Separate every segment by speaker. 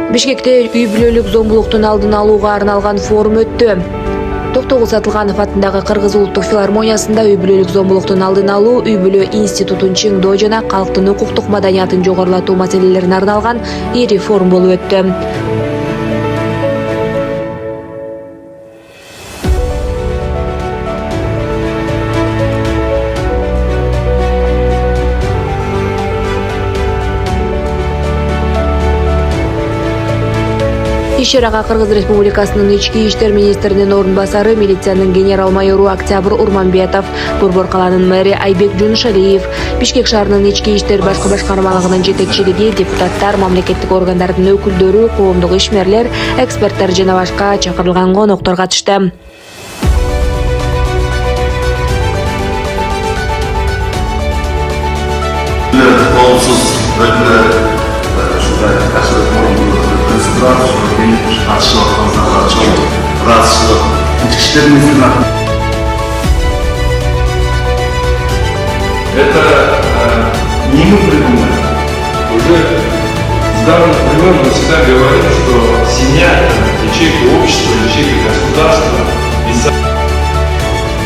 Speaker 1: Бишкекте үй бүлөлүк зомбулуктун алдын алууга арналган форум өттү. Токтогул Сатылганов атындагы Кыргыз улуттук филармониясында үй бүлөлүк зомбулуктун алдын алуу, үй бүлө институтун чыңдоо жана калктын укуктук маданиятын жогорулатуу маселелерине арналган ири форум болуп өттү. Иш-чарага Кыргыз Республикасынын ички иштер министринин орун басары, милициянын генерал-майору Октябрь Урманбетов, Борбор каланын мэри Айбек Жунушалиев, Бишкек шаарынын ички иштер башкы башкармалыгынын жетекчилиги, депутаттар, мамлекеттик органдардын өкүлдөрү, коомдук ишмерлер, эксперттер жана башка чакырылган коноктор катышты.
Speaker 2: Это не мы придумали. Уже с давних времен мы всегда говорим, что семья – это ячейка общества, ячейка государства.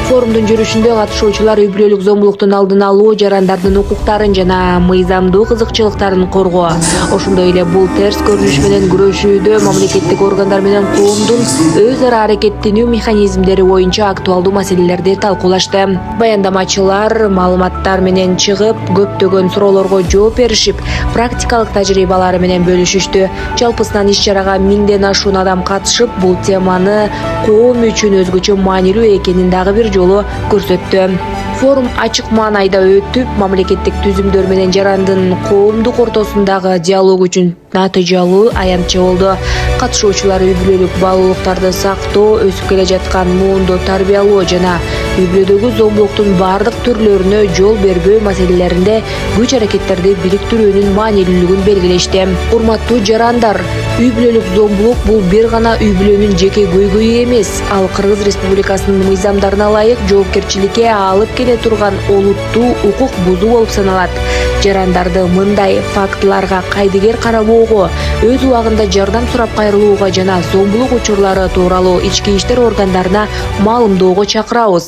Speaker 1: Форумдун жүрүшүндө катышуучулар үй бүлөлүк зомбулуктун алдын алуу, жарандардын укуктарын жана мыйзамдуу кызыкчылыктарын коргоо, ошондой эле бул терс көрүнүш менен күрөшүүдө мамлекеттик органдар менен коомдун өз ара аракеттенүү механизмдери боюнча актуалдуу маселелерди талкуулашты. Баяндамачылар маалыматтар менен чыгып, көптөгөн суроолорго жооп беришип, практикалык тажрыйбалары менен бөлүшүштү. Жалпысынан иш-чарага 1000ден ашуун адам катышып, бул теманы коом үчүн өзгөчө маанилүү экенин дагы бир жолу көрсөттү. Форум ачык маанайда өтүп, мамлекеттик түзүмдөр менен жарандын коомдук ортосундагы диалог үчүн натыйжалуу аянтча болду. Катышуучулар үй бүлөлүк баалуулуктарды сактоо, өсүп келе жаткан муунду тарбиялоо жана үй бүлөдөгү зомбулуктун бардык түрлөрүнө жол бербөө маселелеринде күч аракеттерди бириктирүүнүн маанилүүлүгүн белгилешти. Урматтуу жарандар, үй бүлөлүк зомбулук бул бир гана үй бүлөнүн жеке көйгөйү эмес, ал Кыргыз Республикасынын мыйзамдарына ылайык жоопкерчиликке алып келе турган олуттуу укук бузуу болуп саналат. Жарандарды мындай фактыларга кайдыгер карабоого, өз убагында жардам сурап кайрылууга жана зомбулук учурлары тууралуу ички иштер органдарына маалымдоого чакырабыз.